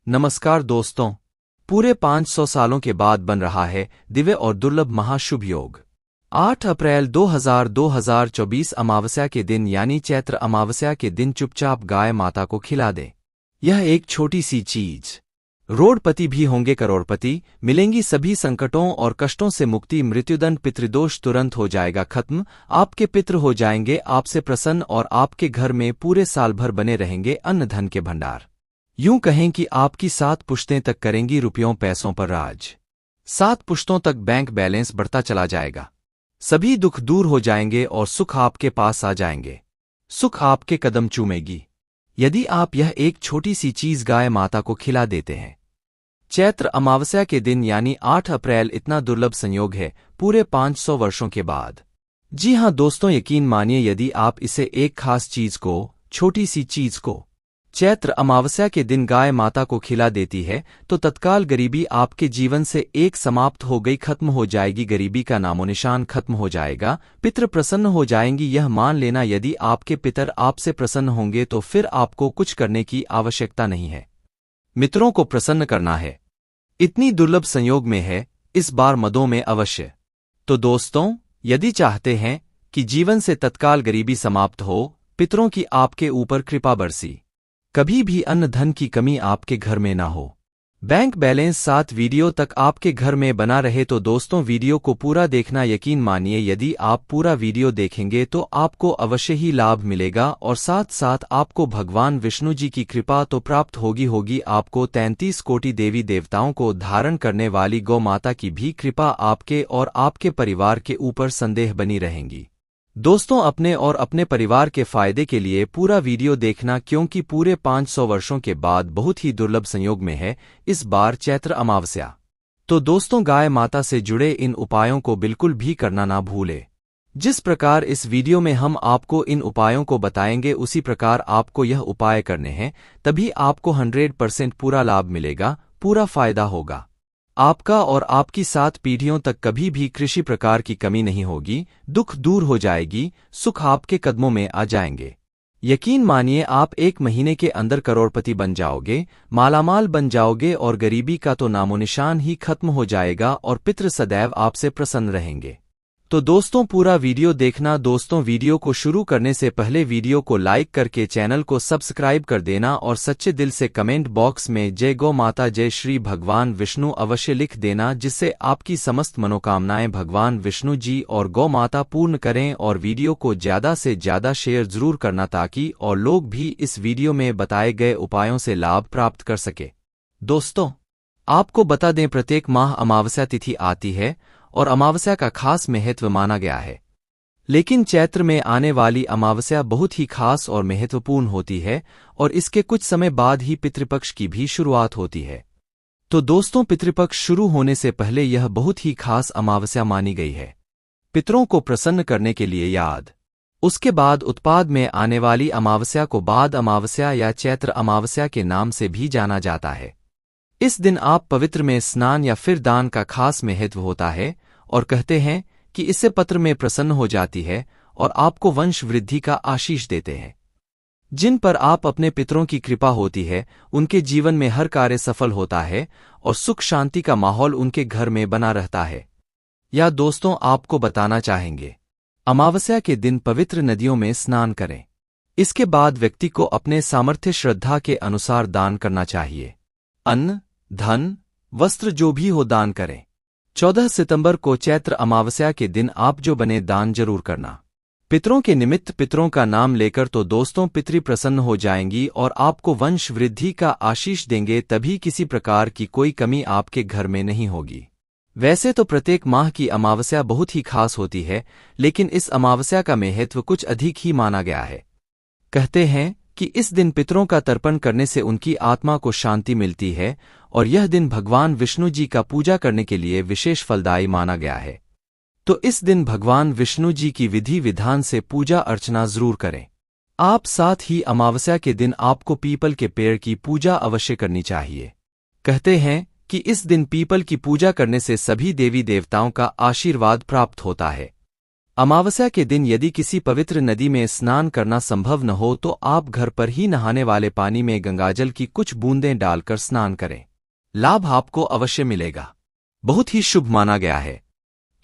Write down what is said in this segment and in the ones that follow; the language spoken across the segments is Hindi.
नमस्कार दोस्तों। पूरे 500 सालों के बाद बन रहा है दिव्य और दुर्लभ महाशुभ योग। 8 अप्रैल 2024 अमावस्या के दिन यानी चैत्र अमावस्या के दिन चुपचाप गाय माता को खिला दें। यह एक छोटी सी चीज। रोडपति भी होंगे करोड़पति, मिलेंगी सभी संकटों और कष्टों से मुक्ति, मृत्युदंड पितृदोष तुरंत हो जाएगा खत्म, आपके पितृ हो जाएंगे आपसे प्रसन्न और आपके घर में पूरे साल भर बने रहेंगे अन्न धन के भंडार। यूं कहें कि आपकी 7 पुश्तें तक करेंगी रुपयों पैसों पर राज। 7 पुश्तों तक बैंक बैलेंस बढ़ता चला जाएगा। सभी दुख दूर हो जाएंगे और सुख आपके पास आ जाएंगे। सुख आपके कदम चूमेगी यदि आप यह एक छोटी सी चीज गाय माता को खिला देते हैं। चैत्र अमावस्या के दिन यानी 8 अप्रैल इतना दुर्लभ संयोग है पूरे 500 वर्षों के बाद। जी हां दोस्तों, यकीन मानिए यदि आप इसे एक खास चीज को, छोटी सी चीज को चैत्र अमावस्या के दिन गाय माता को खिला देती है तो तत्काल गरीबी आपके जीवन से एक समाप्त हो गई, खत्म हो जाएगी। गरीबी का नामोनिशान खत्म हो जाएगा, पितृ प्रसन्न हो जाएंगी। यह मान लेना यदि आपके पितर आपसे प्रसन्न होंगे तो फिर आपको कुछ करने की आवश्यकता नहीं है। मित्रों को प्रसन्न करना है, इतनी दुर्लभ संयोग में है, इस बार मदों में अवश्य। तो दोस्तों, यदि चाहते हैं कि जीवन से तत्काल गरीबी समाप्त हो, पितरों की आपके ऊपर कृपा बरसी, कभी भी अन्न धन की कमी आपके घर में ना हो, बैंक बैलेंस 7 वीडियो तक आपके घर में बना रहे, तो दोस्तों वीडियो को पूरा देखना। यकीन मानिए यदि आप पूरा वीडियो देखेंगे तो आपको अवश्य ही लाभ मिलेगा और साथ साथ आपको भगवान विष्णु जी की कृपा तो प्राप्त होगी। आपको 33 कोटि देवी देवताओं को धारण करने वाली गौ माता की भी कृपा आपके और आपके परिवार के ऊपर संदेह बनी रहेंगी। दोस्तों, अपने और अपने परिवार के फायदे के लिए पूरा वीडियो देखना, क्योंकि पूरे 500 वर्षों के बाद बहुत ही दुर्लभ संयोग में है इस बार चैत्र अमावस्या। तो दोस्तों, गाय माता से जुड़े इन उपायों को बिल्कुल भी करना ना भूले। जिस प्रकार इस वीडियो में हम आपको इन उपायों को बताएंगे उसी प्रकार आपको यह उपाय करने हैं, तभी आपको 100% पूरा लाभ मिलेगा, पूरा फायदा होगा आपका और आपकी 7 पीढ़ियों तक। कभी भी किसी प्रकार की कमी नहीं होगी, दुख दूर हो जाएगी, सुख आपके कदमों में आ जाएंगे। यकीन मानिए आप 1 महीने के अंदर करोड़पति बन जाओगे, मालामाल बन जाओगे और गरीबी का तो नामोनिशान ही खत्म हो जाएगा और पितृ सदैव आपसे प्रसन्न रहेंगे। तो दोस्तों, पूरा वीडियो देखना। दोस्तों, वीडियो को शुरू करने से पहले वीडियो को लाइक करके चैनल को सब्सक्राइब कर देना और सच्चे दिल से कमेंट बॉक्स में जय गौ माता, जय श्री भगवान विष्णु अवश्य लिख देना, जिससे आपकी समस्त मनोकामनाएं भगवान विष्णु जी और गौ माता पूर्ण करें। और वीडियो को ज्यादा से ज्यादा शेयर जरूर करना ताकि और लोग भी इस वीडियो में बताए गए उपायों से लाभ प्राप्त कर सके। दोस्तों, आपको बता दें प्रत्येक माह अमावस्या तिथि आती है और अमावस्या का खास महत्व माना गया है, लेकिन चैत्र में आने वाली अमावस्या बहुत ही खास और महत्वपूर्ण होती है और इसके कुछ समय बाद ही पितृपक्ष की भी शुरुआत होती है। तो दोस्तों, पितृपक्ष शुरू होने से पहले यह बहुत ही खास अमावस्या मानी गई है, पितरों को प्रसन्न करने के लिए याद। उसके बाद उत्पाद में आने वाली अमावस्या को बाद अमावस्या या चैत्र अमावस्या के नाम से भी जाना जाता है। इस दिन आप पवित्र में स्नान या फिर दान का खास महत्व होता है और कहते हैं कि इससे पत्र में प्रसन्न हो जाती है और आपको वंश वृद्धि का आशीष देते हैं। जिन पर आप अपने पितरों की कृपा होती है उनके जीवन में हर कार्य सफल होता है और सुख शांति का माहौल उनके घर में बना रहता है। या दोस्तों, आपको बताना चाहेंगे, अमावस्या के दिन पवित्र नदियों में स्नान करें। इसके बाद व्यक्ति को अपने सामर्थ्य श्रद्धा के अनुसार दान करना चाहिए। अन्न, धन, वस्त्र जो भी हो दान करें। 14 सितंबर को चैत्र अमावस्या के दिन आप जो बने दान जरूर करना। पितरों के निमित्त पितरों का नाम लेकर तो दोस्तों पितृ प्रसन्न हो जाएंगी और आपको वंश वृद्धि का आशीष देंगे, तभी किसी प्रकार की कोई कमी आपके घर में नहीं होगी। वैसे तो प्रत्येक माह की अमावस्या बहुत ही खास होती है, लेकिन इस अमावस्या का महत्व कुछ अधिक ही माना गया है। कहते हैं कि इस दिन पितरों का तर्पण करने से उनकी आत्मा को शांति मिलती है और यह दिन भगवान विष्णु जी का पूजा करने के लिए विशेष फलदायी माना गया है। तो इस दिन भगवान विष्णु जी की विधि विधान से पूजा अर्चना जरूर करें आप। साथ ही अमावस्या के दिन आपको पीपल के पेड़ की पूजा अवश्य करनी चाहिए। कहते हैं कि इस दिन पीपल की पूजा करने से सभी देवी देवताओं का आशीर्वाद प्राप्त होता है। अमावस्या के दिन यदि किसी पवित्र नदी में स्नान करना संभव न हो तो आप घर पर ही नहाने वाले पानी में गंगाजल की कुछ बूंदें डालकर स्नान करें। लाभ आपको अवश्य मिलेगा, बहुत ही शुभ माना गया है।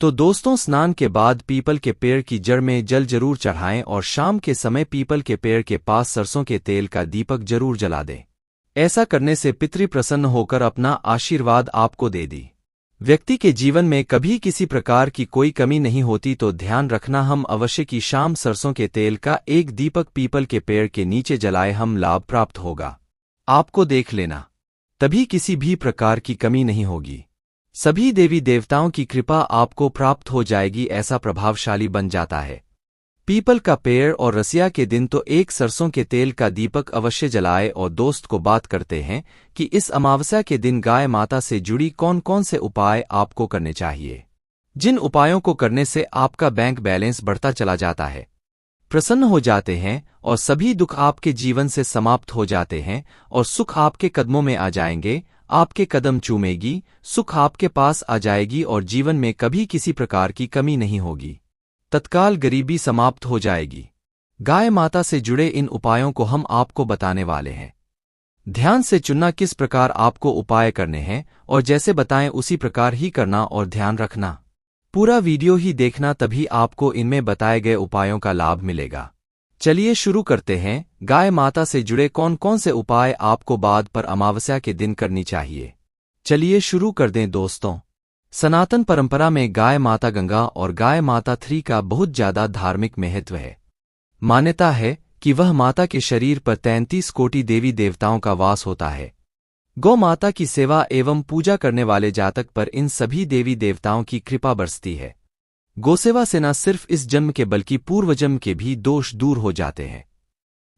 तो दोस्तों, स्नान के बाद पीपल के पेड़ की जड़ में जल जरूर चढ़ाएं और शाम के समय पीपल के पेड़ के पास सरसों के तेल का दीपक जरूर जला दें। ऐसा करने से पितृ प्रसन्न होकर अपना आशीर्वाद आपको दे दी। व्यक्ति के जीवन में कभी किसी प्रकार की कोई कमी नहीं होती, तो ध्यान रखना हम अवश्य की शाम सरसों के तेल का एक दीपक पीपल के पेड़ के नीचे जलाए, हम लाभ प्राप्त होगा। आपको देख लेना, तभी किसी भी प्रकार की कमी नहीं होगी। सभी देवी देवताओं की कृपा आपको प्राप्त हो जाएगी, ऐसा प्रभावशाली बन जाता है। पीपल का पेड़ और रसिया के दिन तो एक सरसों के तेल का दीपक अवश्य जलाए। और दोस्त को बात करते हैं कि इस अमावस्या के दिन गाय माता से जुड़ी कौन कौन से उपाय आपको करने चाहिए, जिन उपायों को करने से आपका बैंक बैलेंस बढ़ता चला जाता है, प्रसन्न हो जाते हैं और सभी दुख आपके जीवन से समाप्त हो जाते हैं और सुख आपके कदमों में आ जाएंगे। आपके कदम चूमेगी, सुख आपके पास आ जाएगी और जीवन में कभी किसी प्रकार की कमी नहीं होगी। तत्काल गरीबी समाप्त हो जाएगी। गाय माता से जुड़े इन उपायों को हम आपको बताने वाले हैं। ध्यान से चुनना किस प्रकार आपको उपाय करने हैं और जैसे बताएं उसी प्रकार ही करना और ध्यान रखना। पूरा वीडियो ही देखना, तभी आपको इनमें बताए गए उपायों का लाभ मिलेगा। चलिए शुरू करते हैं। गाय माता से जुड़े कौन कौन से उपाय आपको बाद पर अमावस्या के दिन करनी चाहिए, चलिए शुरू कर दें। दोस्तों, सनातन परंपरा में गाय माता गंगा और गाय माता 3 का बहुत ज्यादा धार्मिक महत्व है। मान्यता है कि वह माता के शरीर पर 33 कोटि देवी देवताओं का वास होता है। गौ माता की सेवा एवं पूजा करने वाले जातक पर इन सभी देवी देवताओं की कृपा बरसती है। गोसेवा से न सिर्फ इस जन्म के बल्कि पूर्व जन्म के भी दोष दूर हो जाते हैं।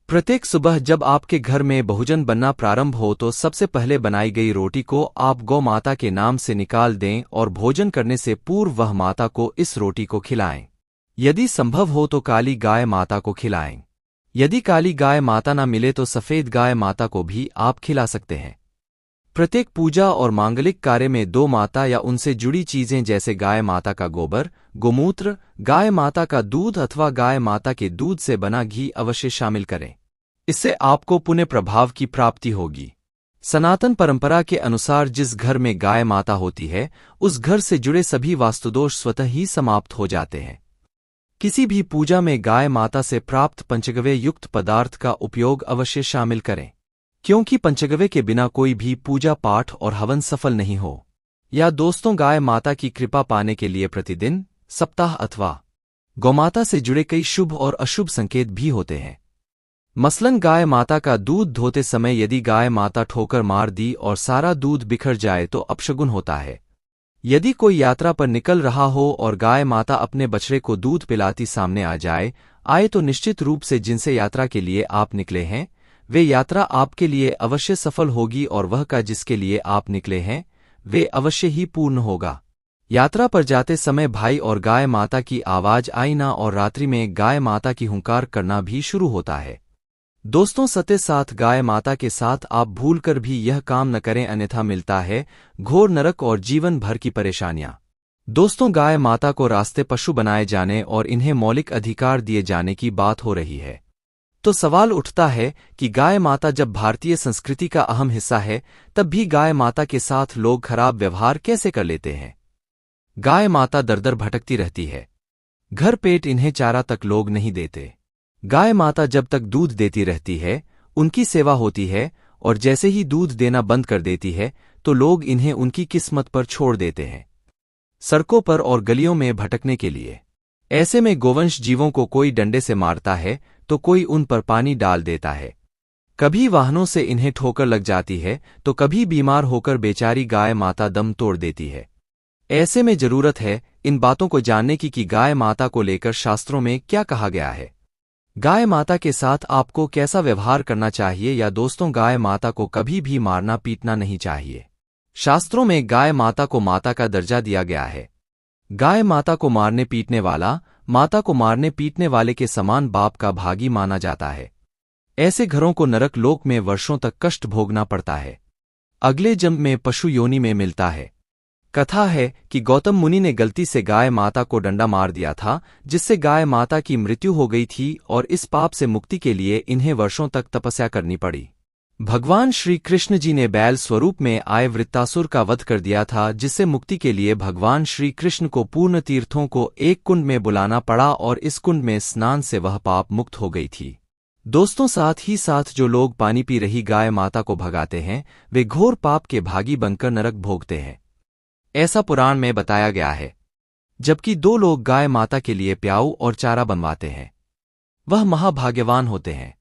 प्रत्येक सुबह जब आपके घर में भोजन बनना प्रारंभ हो तो सबसे पहले बनाई गई रोटी को आप गौ माता के नाम से निकाल दें और भोजन करने से पूर्व वह माता को इस रोटी को खिलाएं। यदि संभव हो तो काली गाय माता को खिलाएं। यदि काली गाय माता न मिले तो सफेद गाय माता को भी आप खिला सकते हैं। प्रत्येक पूजा और मांगलिक कार्य में 2 माता या उनसे जुड़ी चीजें जैसे गाय माता का गोबर, गोमूत्र, गाय माता का दूध अथवा गाय माता के दूध से बना घी अवश्य शामिल करें। इससे आपको पुण्य प्रभाव की प्राप्ति होगी। सनातन परंपरा के अनुसार जिस घर में गाय माता होती है उस घर से जुड़े सभी वास्तुदोष स्वतः ही समाप्त हो जाते हैं। किसी भी पूजा में गाय माता से प्राप्त पंचगव्य युक्त पदार्थ का उपयोग अवश्य शामिल करें, क्योंकि पंचगव्य के बिना कोई भी पूजा पाठ और हवन सफल नहीं हो। या दोस्तों, गाय माता की कृपा पाने के लिए प्रतिदिन, सप्ताह अथवा गौमाता से जुड़े कई शुभ और अशुभ संकेत भी होते हैं। मसलन गाय माता का दूध धोते समय यदि गाय माता ठोकर मार दी और सारा दूध बिखर जाए तो अपशगुन होता है। यदि कोई यात्रा पर निकल रहा हो और गाय माता अपने बछड़े को दूध पिलाती सामने आ आए तो निश्चित रूप से जिनसे यात्रा के लिए आप निकले हैं वे यात्रा आपके लिए अवश्य सफल होगी और वह का जिसके लिए आप निकले हैं वे अवश्य ही पूर्ण होगा। यात्रा पर जाते समय भाई और गाय माता की आवाज आई ना और रात्रि में गाय माता की हुंकार करना भी शुरू होता है। दोस्तों, सत्य साथ गाय माता के साथ आप भूलकर भी यह काम न करें, अन्यथा मिलता है घोर नरक और जीवन भर की परेशानियां। दोस्तों, गाय माता को रास्ते पशु बनाए जाने और इन्हें मौलिक अधिकार दिए जाने की बात हो रही है, तो सवाल उठता है कि गाय माता जब भारतीय संस्कृति का अहम हिस्सा है तब भी गाय माता के साथ लोग खराब व्यवहार कैसे कर लेते हैं। गाय माता दर दर भटकती रहती है, घर पेट इन्हें चारा तक लोग नहीं देते। गाय माता जब तक दूध देती रहती है उनकी सेवा होती है और जैसे ही दूध देना बंद कर देती है तो लोग इन्हें उनकी किस्मत पर छोड़ देते हैं, सड़कों पर और गलियों में भटकने के लिए। ऐसे में गोवंश जीवों को कोई डंडे से मारता है तो कोई उन पर पानी डाल देता है, कभी वाहनों से इन्हें ठोकर लग जाती है तो कभी बीमार होकर बेचारी गाय माता दम तोड़ देती है। ऐसे में जरूरत है इन बातों को जानने की कि गाय माता को लेकर शास्त्रों में क्या कहा गया है, गाय माता के साथ आपको कैसा व्यवहार करना चाहिए। या दोस्तों, गाय माता को कभी भी मारना पीटना नहीं चाहिए। शास्त्रों में गाय माता को माता का दर्जा दिया गया है। गाय माता को मारने पीटने वाला माता को मारने पीटने वाले के समान बाप का भागी माना जाता है। ऐसे घरों को नरक लोक में वर्षों तक कष्ट भोगना पड़ता है, अगले जन्म में पशु योनि में मिलता है। कथा है कि गौतम मुनि ने गलती से गाय माता को डंडा मार दिया था, जिससे गाय माता की मृत्यु हो गई थी और इस पाप से मुक्ति के लिए इन्हें वर्षों तक तपस्या करनी पड़ी। भगवान श्री कृष्ण जी ने बैल स्वरूप में आए वृत्तासुर का वध कर दिया था, जिससे मुक्ति के लिए भगवान श्री कृष्ण को पूर्ण तीर्थों को एक कुंड में बुलाना पड़ा और इस कुंड में स्नान से वह पाप मुक्त हो गई थी। दोस्तों, साथ ही साथ जो लोग पानी पी रही गाय माता को भगाते हैं, वे घोर पाप के भागी बनकर नरक भोगते हैं, ऐसा पुराण में बताया गया है। जबकि दो लोग गाय माता के लिए प्याऊ और चारा बनवाते हैं, वह महाभाग्यवान होते हैं।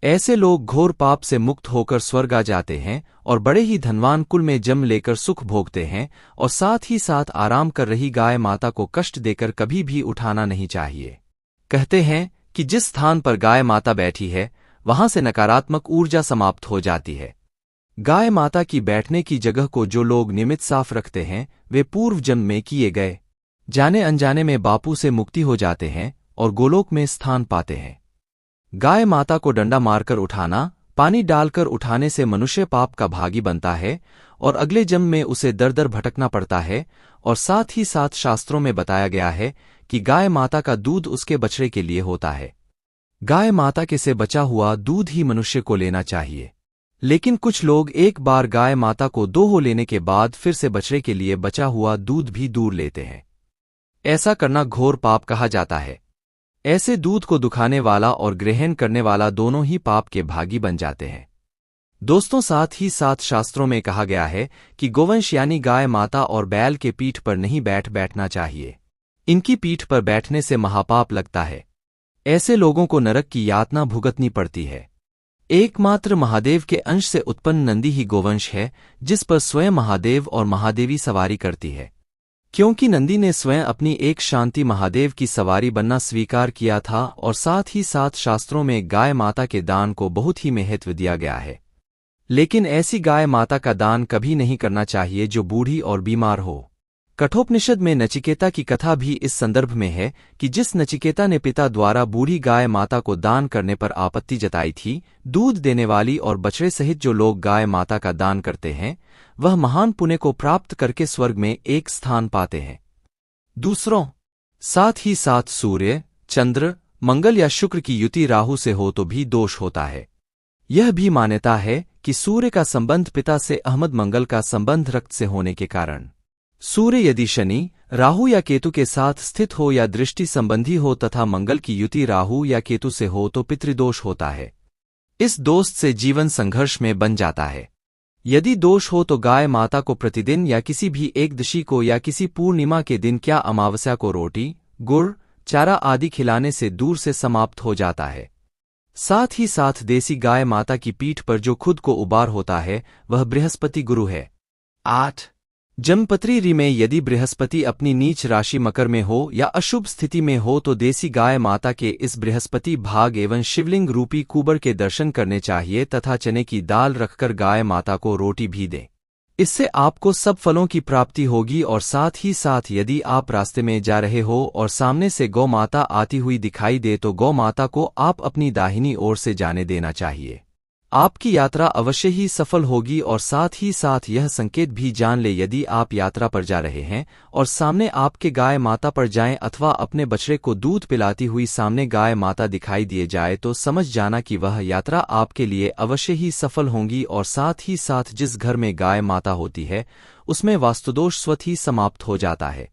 ऐसे लोग घोर पाप से मुक्त होकर स्वर्ग आ जाते हैं और बड़े ही धनवान कुल में जन्म लेकर सुख भोगते हैं। और साथ ही साथ आराम कर रही गाय माता को कष्ट देकर कभी भी उठाना नहीं चाहिए। कहते हैं कि जिस स्थान पर गाय माता बैठी है, वहां से नकारात्मक ऊर्जा समाप्त हो जाती है। गाय माता की बैठने की जगह को जो लोग नियमित साफ रखते हैं, वे पूर्व जन्म में किए गए जाने अनजाने में बापू से मुक्ति हो जाते हैं और गोलोक में स्थान पाते हैं। गाय माता को डंडा मारकर उठाना, पानी डालकर उठाने से मनुष्य पाप का भागी बनता है और अगले जन्म में उसे दर दर भटकना पड़ता है। और साथ ही साथ शास्त्रों में बताया गया है कि गाय माता का दूध उसके बछड़े के लिए होता है। गाय माता के से बचा हुआ दूध ही मनुष्य को लेना चाहिए। लेकिन कुछ लोग एक बार गाय माता को दोहो लेने के बाद फिर से बछड़े के लिए बचा हुआ दूध भी दूर लेते हैं। ऐसा करना घोर पाप कहा जाता है। ऐसे दूध को दुखाने वाला और ग्रहण करने वाला दोनों ही पाप के भागी बन जाते हैं। दोस्तों, साथ ही साथ शास्त्रों में कहा गया है कि गोवंश यानी गाय माता और बैल के पीठ पर नहीं बैठना चाहिए। इनकी पीठ पर बैठने से महापाप लगता है। ऐसे लोगों को नरक की यातना भुगतनी पड़ती है। एकमात्र महादेव के अंश से उत्पन्न नंदी ही गोवंश है, जिस पर स्वयं महादेव और महादेवी सवारी करती है। क्योंकि नंदी ने स्वयं अपनी एक शांति महादेव की सवारी बनना स्वीकार किया था। और साथ ही साथ शास्त्रों में गाय माता के दान को बहुत ही महत्व दिया गया है। लेकिन ऐसी गाय माता का दान कभी नहीं करना चाहिए जो बूढ़ी और बीमार हो। कठोपनिषद में नचिकेता की कथा भी इस संदर्भ में है कि जिस नचिकेता ने पिता द्वारा बूढ़ी गाय माता को दान करने पर आपत्ति जताई थी, दूध देने वाली और बछड़े सहित जो लोग गाय माता का दान करते हैं, वह महान पुण्य को प्राप्त करके स्वर्ग में एक स्थान पाते हैं। दूसरों, साथ ही साथ सूर्य, चंद्र, मंगल या शुक्र की युति राहु से हो तो भी दोष होता है। यह भी मान्यता है कि सूर्य का संबंध पिता से अहमद, मंगल का संबंध रक्त से होने के कारण। सूर्य यदि शनि, राहु या केतु के साथ स्थित हो या दृष्टि संबंधी हो तथा मंगल की युति राहु या केतु से हो तो पितृदोष होता है। इस दोष से जीवन संघर्ष में बन जाता है। यदि दोष हो तो गाय माता को प्रतिदिन या किसी भी एकदशी को या किसी पूर्णिमा के दिन क्या अमावस्या को रोटी, गुड़, चारा आदि खिलाने से दूर से समाप्त हो जाता है। साथ ही साथ देसी गाय माता की पीठ पर जो खुद को उबार होता है, वह बृहस्पति गुरु है। 8 जन्मपत्री री में यदि बृहस्पति अपनी नीच राशि मकर में हो या अशुभ स्थिति में हो तो देसी गाय माता के इस बृहस्पति भाग एवं शिवलिंग रूपी कुबर के दर्शन करने चाहिए तथा चने की दाल रखकर गाय माता को रोटी भी दें। इससे आपको सब फलों की प्राप्ति होगी। और साथ ही साथ यदि आप रास्ते में जा रहे हो और सामने से गौ माता आती हुई दिखाई दे तो गौ माता को आप अपनी दाहिनी ओर से जाने देना चाहिए। आपकी यात्रा अवश्य ही सफल होगी। और साथ ही साथ यह संकेत भी जान ले, यदि आप यात्रा पर जा रहे हैं और सामने आपके गाय माता पर जाएं अथवा अपने बछड़े को दूध पिलाती हुई सामने गाय माता दिखाई दिए जाए तो समझ जाना कि वह यात्रा आपके लिए अवश्य ही सफल होंगी। और साथ ही साथ जिस घर में गाय माता होती है, उसमें वास्तुदोष स्वतः ही समाप्त हो जाता है।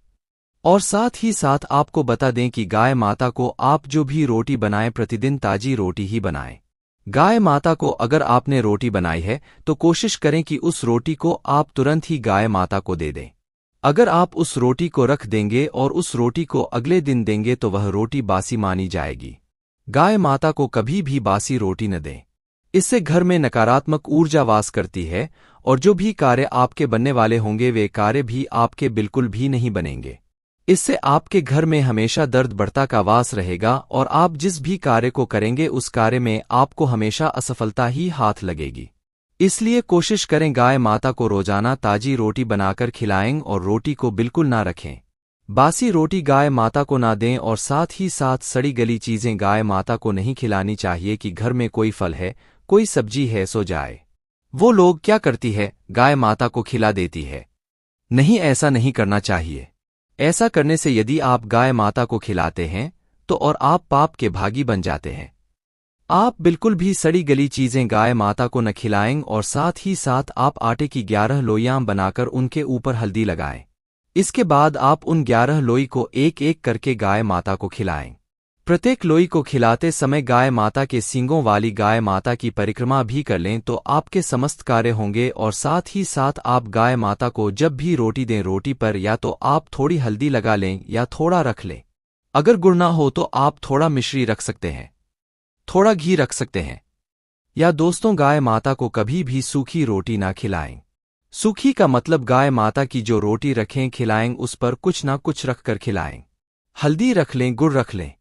और साथ ही साथ आपको बता दें कि गाय माता को आप जो भी रोटी बनाएं, प्रतिदिन ताजी रोटी ही बनाएं। गाय माता को अगर आपने रोटी बनाई है तो कोशिश करें कि उस रोटी को आप तुरंत ही गाय माता को दे दें। अगर आप उस रोटी को रख देंगे और उस रोटी को अगले दिन देंगे तो वह रोटी बासी मानी जाएगी। गाय माता को कभी भी बासी रोटी न दें। इससे घर में नकारात्मक ऊर्जा वास करती है और जो भी कार्य आपके बनने वाले होंगे वे कार्य भी आपके बिल्कुल भी नहीं बनेंगे। इससे आपके घर में हमेशा दर्द बढ़ता का वास रहेगा और आप जिस भी कार्य को करेंगे उस कार्य में आपको हमेशा असफलता ही हाथ लगेगी। इसलिए कोशिश करें गाय माता को रोजाना ताजी रोटी बनाकर खिलाएं और रोटी को बिल्कुल ना रखें। बासी रोटी गाय माता को ना दें और साथ ही साथ सड़ी गली चीजें गाय माता को नहीं खिलानी चाहिए कि घर में कोई फल है, कोई सब्जी है सो जाए। वो लोग क्या करती है, गाय माता को खिला देती है। नहीं, ऐसा नहीं करना चाहिए। ऐसा करने से यदि आप गाय माता को खिलाते हैं तो और आप पाप के भागी बन जाते हैं। आप बिल्कुल भी सड़ी गली चीजें गाय माता को न खिलाएं और साथ ही साथ आप आटे की 11 लोइयां बनाकर उनके ऊपर हल्दी लगाएं। इसके बाद आप उन 11 लोई को एक एक करके गाय माता को खिलाएं। प्रत्येक लोई को खिलाते समय गाय माता के सींगों वाली गाय माता की परिक्रमा भी कर लें तो आपके समस्त कार्य होंगे। और साथ ही साथ आप गाय माता को जब भी रोटी दें, रोटी पर या तो आप थोड़ी हल्दी लगा लें या थोड़ा रख लें। अगर गुड़ ना हो तो आप थोड़ा मिश्री रख सकते हैं, थोड़ा घी रख सकते हैं। या दोस्तों, गाय माता को कभी भी सूखी रोटी ना खिलाएं। सूखी का मतलब गाय माता की जो रोटी रखें खिलाएं उस पर कुछ ना कुछ रखकर खिलाएं। हल्दी रख लें, गुड़ रख लें।